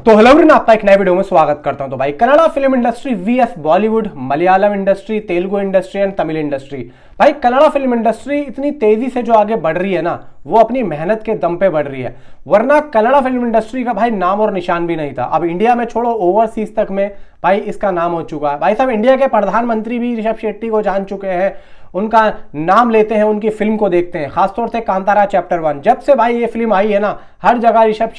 तो hello everyone, आपका एक नए वीडियो में स्वागत करता हूं। तो भाई Kannada film industry VS Bollywood, Malayalam industry, Telugu industry and Tamil industry. भाई कन्नड़ा फिल्म इंडस्ट्री इतनी तेजी से जो आगे बढ़ रही है ना, वो अपनी मेहनत के दम पे बढ़ रही है। वरना कन्नड़ा फिल्म इंडस्ट्री का भाई नाम और निशान भी नहीं था। अब इंडिया में छोड़ो, ओवरसीज तक में भाई इसका नाम हो चुका है। भाई साहब, इंडिया के प्रधानमंत्री भी ऋषभ शेट्टी को जान चुके हैं, उनका नाम लेते हैं, उनकी फिल्म को देखते हैं। खासतौर से कांतारा चैप्टर 1 जब से भाई ये फिल्म आई है ना, हर जगह ऋषभ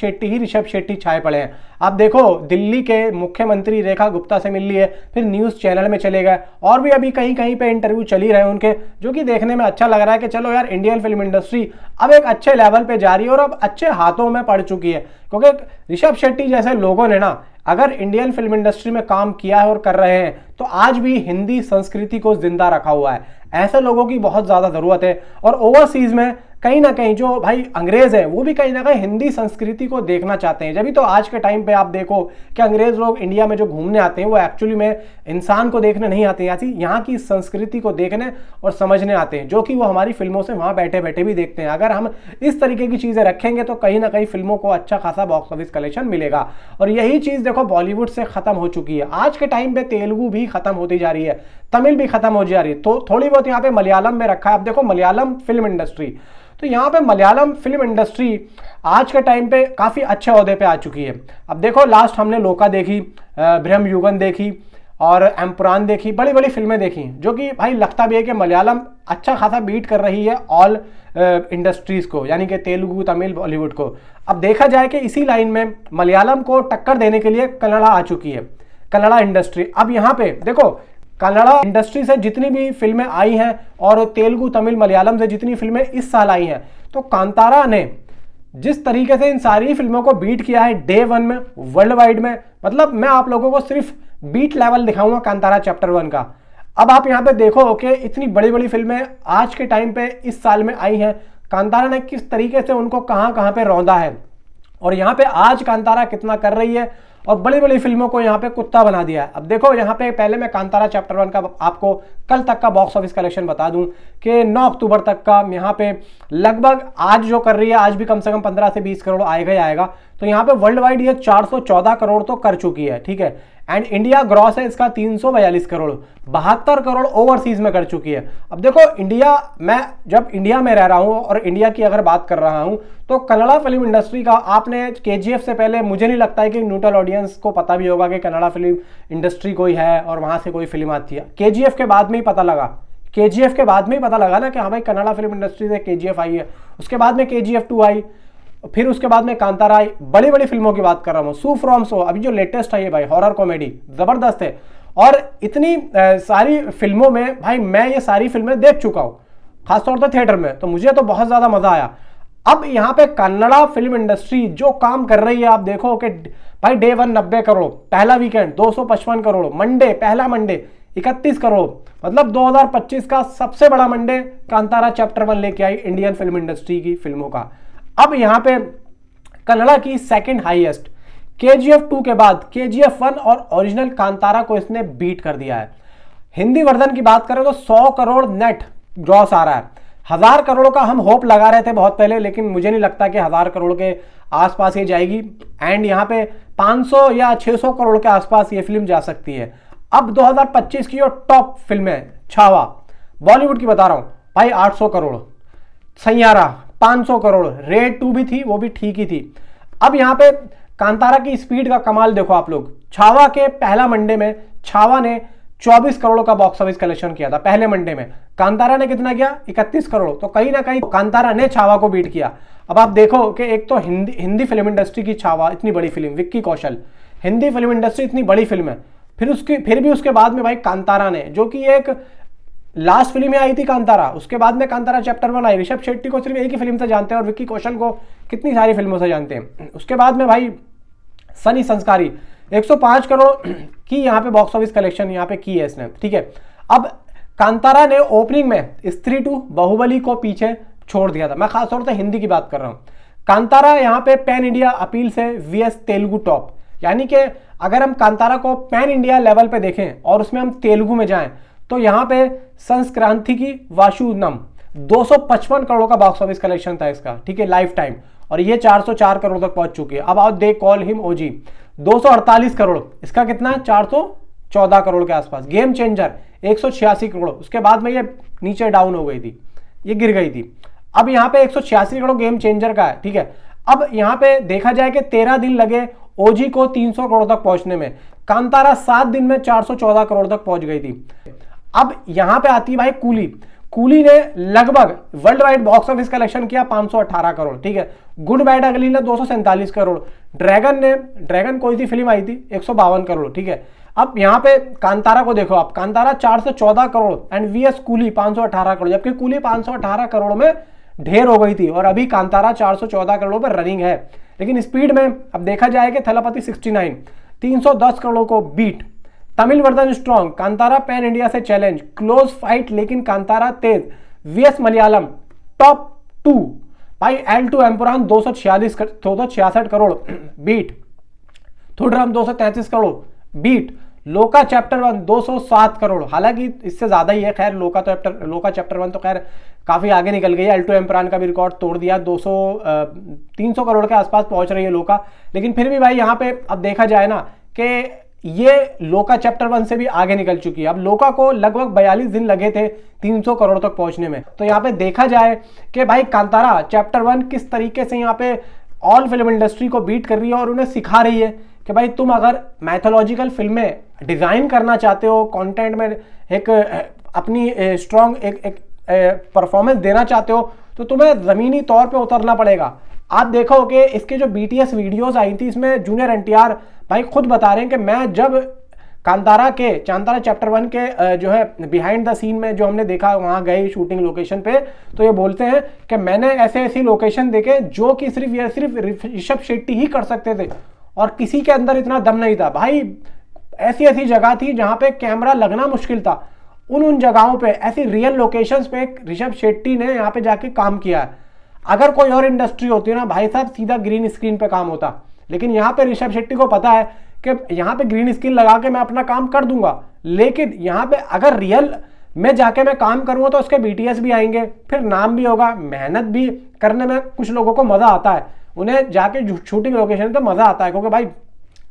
शेट्टी छाए पड़े हैं। आप देखो, दिल्ली के मुख्यमंत्री रेखा गुप्ता से मिल लिए, फिर न्यूज चैनल में चले गए, और भी अभी कहीं कहीं पे इंटरव्यू चल ही रहे हैं उनके, जो कि देखने में अच्छा लग रहा है कि चलो यार, इंडियन फिल्म इंडस्ट्री अब एक अच्छे लेवल पे जा रही है और अब अच्छे हाथों में पड़ चुकी है। क्योंकि ऋषभ शेट्टी जैसे लोगों ने ना अगर इंडियन फिल्म इंडस्ट्री में काम किया है और कर रहे हैं, तो आज भी हिंदी संस्कृति को जिंदा रखा हुआ है। ऐसे लोगों की बहुत ज्यादा जरूरत है। और ओवरसीज में कहीं ना कहीं जो भाई अंग्रेज है, वो भी कहीं ना कहीं हिंदी संस्कृति को देखना चाहते हैं। जब भी तो आज के टाइम पे आप देखो कि अंग्रेज लोग इंडिया में जो घूमने आते हैं, वो एक्चुअली में इंसान को देखने नहीं आते हैं, यहाँ की संस्कृति को देखने और समझने आते हैं, जो कि वो हमारी फिल्मों से वहां बैठे बैठे भी देखते हैं। अगर हम इस तरीके की चीजें रखेंगे तो कहीं ना कहीं फिल्मों को अच्छा खासा बॉक्स ऑफिस कलेक्शन मिलेगा। और यही चीज देखो बॉलीवुड से खत्म हो चुकी है। आज के टाइम पे तेलुगु भी खत्म होती जा रही है, तमिल भी खत्म हो जा रही है, तो थोड़ी बहुत यहाँ पे मलयालम में रखा है। अब देखो मलयालम फिल्म इंडस्ट्री, तो यहाँ पे मलयालम फिल्म इंडस्ट्री आज के टाइम पे काफी अच्छे ओहदे पे आ चुकी है। अब देखो, लास्ट हमने लोका देखी, ब्रह्मयुगम देखी और एम्पुरान देखी, बड़ी बड़ी फिल्में देखी, जो कि भाई लगता भी है कि मलयालम अच्छा खासा बीट कर रही है ऑल इंडस्ट्रीज को, यानी कि तेलुगु, तमिल, बॉलीवुड को। अब देखा जाए कि इसी लाइन में मलयालम को टक्कर देने के लिए कन्नड़ा आ चुकी है, कन्नड़ा इंडस्ट्री। अब यहाँ पे देखो, कन्नड़ा इंडस्ट्री से जितनी भी फिल्में आई हैं और तेलुगु, तमिल, मलयालम से जितनी फिल्में इस साल आई हैं, तो कांतारा ने जिस तरीके से इन सारी फिल्मों को बीट किया है डे 1 में, वर्ल्ड वाइड में, मतलब मैं आप लोगों को सिर्फ बीट लेवल दिखाऊंगा कांतारा चैप्टर 1 का। अब आप यहाँ पे देखो कि इतनी बड़ी बड़ी फिल्में आज के टाइम पे इस साल में आई हैं, कांतारा ने किस तरीके से उनको कहां कहां पे रौंदा है, और यहाँ पे आज कांतारा कितना कर रही है, और बड़ी बड़ी फिल्मों को यहाँ पे कुत्ता बना दिया है। अब देखो, यहाँ पे पहले मैं कांतारा चैप्टर 1 का आपको कल तक का बॉक्स ऑफिस कलेक्शन बता दूं कि 9 अक्टूबर तक का यहाँ पे लगभग आज जो कर रही है, आज भी कम से कम 15 से 20 करोड़ आएगा ही आएगा। तो यहाँ पे वर्ल्ड वाइड ये 414 करोड़ तो कर चुकी है, ठीक है। एंड इंडिया ग्रॉस है इसका 342 करोड़, 72 करोड़ ओवरसीज में कर चुकी है। अब देखो इंडिया, मैं जब इंडिया में रह रहा हूं और इंडिया की अगर बात कर रहा हूं, तो कन्नड़ा फिल्म इंडस्ट्री का आपने केजीएफ से पहले, मुझे नहीं लगता है कि न्यूट्रल ऑडियंस को पता भी होगा कि कन्नड़ा फिल्म इंडस्ट्री कोई है और वहां से कोई फिल्म आती है। केजीएफ के बाद में ही पता लगा, केजीएफ के बाद में ही पता लगा ना कि हाँ भाई कन्नड़ा फिल्म इंडस्ट्री से केजीएफ आई है। उसके बाद में केजीएफ 2 आई, फिर उसके बाद में कांतारा आई। बड़ी बड़ी फिल्मों की बात कर रहा हूं। सू फ्रॉम सो अभी जो लेटेस्ट है ये भाई, हॉरर कॉमेडी जबरदस्त है। और इतनी सारी फिल्मों में भाई मैं ये सारी फिल्में देख चुका हूं, खासतौर से थिएटर में, तो मुझे तो बहुत ज्यादा मजा आया। अब यहाँ पे कन्नड़ा फिल्म इंडस्ट्री जो काम कर रही है, आप देखो कि भाई डे 1 90 करोड़, पहला वीकेंड 255 करोड़, मंडे, पहला मंडे 31 करोड़, मतलब 2025 का सबसे बड़ा मंडे कांतारा चैप्टर 1 लेके आई इंडियन फिल्म इंडस्ट्री की फिल्मों का। अब यहाँ पे कन्नड़ा की सेकंड हाईएस्ट, केजीएफ 2 के बाद केजीएफ 1 और ओरिजिनल कांतारा को इसने बीट कर दिया है। हिंदी वर्जन की बात करें तो 100 करोड़ नेट ग्रॉस आ रहा है। 1000 करोड़ का हम होप लगा रहे थे बहुत पहले, लेकिन मुझे नहीं लगता कि 1000 करोड़ के आसपास ये जाएगी। एंड यहाँ पे 500 या 600 करोड़ के आसपास ये फिल्म जा सकती है। अब 2025 की जो टॉप फिल्म है, छावा, बॉलीवुड की बता रहा हूं भाई, 800 करोड़, सैयारा 500 करोड़, रेड 2 भी थी, वो भी ठीक ही थी। अब यहाँ पे कांतारा की स्पीड का कमाल देखो आप लोग। छावा के पहला मंडे में छावा ने 24 करोड़ का बॉक्स ऑफिस कलेक्शन किया था पहले मंडे में। कांतारा ने कितना किया? 31 करोड़। तो कहीं ना कहीं कांतारा ने छावा को बीट किया। अब आप देखो कि एक तो हिंदी फिल्म इंडस्ट्री की छावा इतनी बड़ी film, Vicky Kaushal, Hindi film industry इतनी बड़ी फिल्म है, फिर भी उसके बाद में भाई कांतारा ने, जो कि एक लास्ट फिल्म में आई थी कांतारा, उसके बाद में कांतारा चैप्टर 1 आई। ऋषभ शेट्टी को सिर्फ एक ही फिल्म से जानते हैं और विक्की कौशल को कितनी सारी फिल्मों से जानते हैं। उसके बाद में भाई सनी संस्कारी 105 करोड़ की यहाँ पे बॉक्स ऑफिस कलेक्शन यहाँ पे की है इसने, ठीक है। अब कांतारा ने ओपनिंग में स्त्री 2, बाहुबली को पीछे छोड़ दिया था। मैं खासतौर से हिंदी की बात कर रहा हूँ। कांतारा यहाँ पे पैन इंडिया अपील से वीएस तेलुगु टॉप, यानी कि अगर हम कांतारा को पैन इंडिया लेवल पे देखें और उसमें हम तेलुगु में जाएं, तो यहाँ पे संस्क्रांति की वाशुनम 255 करोड़ का बॉक्स ऑफिस कलेक्शन था इसका, ठीक है, लाइफ टाइम, और ये 404 करोड़ तक पहुंच चुकी है। अब आओ दे कॉल हिम ओजी, 248 करोड़, इसका कितना है 414 करोड़ के आसपास। गेम चेंजर 186 करोड़, उसके बाद में ये नीचे डाउन हो गई थी, ये गिर गई थी। अब यहाँ पे 186 करोड़ गेम चेंजर का है, ठीक है। अब यहाँ पे देखा जाए कि 13 दिन लगे ओजी को 300 करोड़ तक पहुंचने में, कांतारा 7 दिन में 414 करोड़ तक पहुंच गई थी। अब यहां पे आती है भाई कूली। कूली ने लगभग world wide box office collection किया 518 करोड़, ठीक है। गुड बैड अगली ने 247 करोड़, ड्रैगन कोई सी फिल्म आई थी 152 करोड़, ठीक है। अब यहां पे कांतारा को देखो आप, कांतारा 414 करोड़ एंड वीएस कूली 518 करोड़, जबकि कूली 518 करोड़ में ढेर हो गई थी और अभी कांतारा 414 करोड़ पर रनिंग है। लेकिन स्पीड में अब देखा जाए कि थलपति 69 310 करोड़ को beat. Tamil version strong, Kantara pan India से चैलेंज, क्लोज फाइट लेकिन कांतारा तेज। वीएस मलयालम टॉप 2 भाई, L2 Empuraan 266 crore beat, Thudarum 233 crore beat, Lokah chapter 1 207 crore, हालांकि इससे ज्यादा ही है, खैर लोका चैप्टर 1 तो खैर काफी आगे निकल गई है, L2 एम्पुरान का भी रिकॉर्ड तोड़ दिया, 300 करोड़ के आसपास पहुंच रही है लोका। लेकिन फिर भी भाई यहाँ पे अब देखा जाए ना कि ये लोका चैप्टर 1 से भी आगे निकल चुकी है। अब लोका को लगभग 42 दिन लगे थे 300 करोड़ तक पहुंचने में। तो यहाँ पे देखा जाए कि भाई कांतारा चैप्टर 1 किस तरीके से यहाँ पे ऑल फिल्म इंडस्ट्री को बीट कर रही है और उन्हें सिखा रही है कि भाई तुम अगर मैथोलॉजिकल फिल्में डिजाइन करना चाहते हो, कंटेंट में एक अपनी स्ट्रॉन्ग एक परफॉर्मेंस देना चाहते हो, तो तुम्हें जमीनी तौर पे उतरना पड़ेगा। आप देखो कि इसके जो BTS वीडियोस आई थी, इसमें जूनियर NTR भाई खुद बता रहे हैं कि मैं जब कांतारा चैप्टर 1 के जो है बिहाइंड द सीन में जो हमने देखा, वहां गए शूटिंग लोकेशन पे, तो ये बोलते हैं कि मैंने ऐसी लोकेशन देखे जो कि सिर्फ ऋषभ शेट्टी ही कर सकते थे और किसी के अंदर इतना दम नहीं था। भाई ऐसी जगह थी जहां पे कैमरा लगना मुश्किल था, उन जगहों पे ऐसी रियल लोकेशंस पे ऋषभ शेट्टी ने यहाँ पे जाके काम किया है। अगर कोई और इंडस्ट्री होती है ना भाई साहब, सीधा ग्रीन स्क्रीन पे काम होता, लेकिन यहाँ पे ऋषभ शेट्टी को पता है कि यहाँ पे ग्रीन स्क्रीन लगा के मैं अपना काम कर दूंगा, लेकिन यहाँ पे अगर रियल में जाके मैं काम करूंगा तो उसके BTS भी आएंगे, फिर नाम भी होगा, मेहनत भी करने में कुछ लोगों को मजा आता है, उन्हें जाके शूटिंग लोकेशन पे मजा आता है। क्योंकि भाई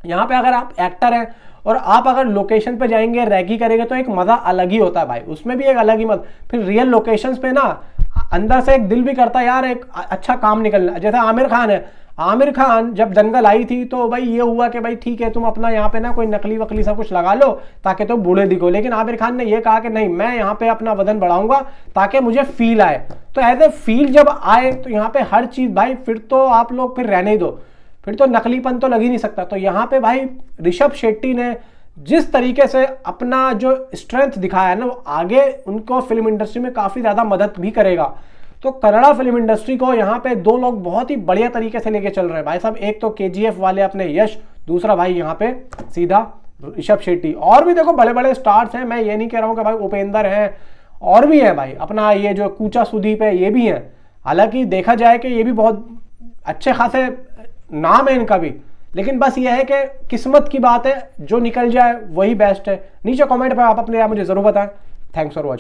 यहाँ पे अगर आप एक्टर हैं और आप अगर लोकेशन पे जाएंगे, रैगी करेंगे, तो एक मजा अलग ही होता है भाई, उसमें भी एक अलग ही मजा। फिर रियल लोकेशंस पे ना अंदर से एक दिल भी करता है यार एक अच्छा काम निकलना। जैसे आमिर खान है, आमिर खान जब दंगल आई थी तो भाई ये हुआ कि भाई ठीक है तुम अपना यहाँ पे ना कोई नकली वकली सा कुछ लगा लो ताकि तुम बूढ़े दिखो, लेकिन आमिर खान ने ये कहा कि नहीं, मैं यहाँ पे अपना वजन बढ़ाऊंगा ताकि मुझे फील आए। तो ऐसे फील जब आए तो यहाँ पे हर चीज भाई, फिर तो आप लोग फिर रहने ही दो, फिर तो नकलीपन तो लग ही नहीं सकता। तो यहाँ पे भाई ऋषभ शेट्टी ने जिस तरीके से अपना जो स्ट्रेंथ दिखाया है ना, वो आगे उनको फिल्म इंडस्ट्री में काफी ज्यादा मदद भी करेगा। तो कन्नड़ा फिल्म इंडस्ट्री को यहाँ पे दो लोग बहुत ही बढ़िया तरीके से लेके चल रहे हैं भाई साहब। एक तो KGF वाले अपने यश, दूसरा भाई यहाँ पे सीधा ऋषभ शेट्टी। और भी देखो बड़े बड़े स्टार्स हैं, मैं ये नहीं कह रहा हूँ कि भाई उपेंद्र हैं, और भी है भाई, अपना ये जो कूचा सुदीप है ये भी है। हालांकि देखा जाए कि ये भी बहुत अच्छे खासे नाम है इनका भी, लेकिन बस ये है कि किस्मत की बात है, जो निकल जाए वही बेस्ट है। नीचे कमेंट पर आप अपने मुझे जरूर बताएं। Thanks for watching.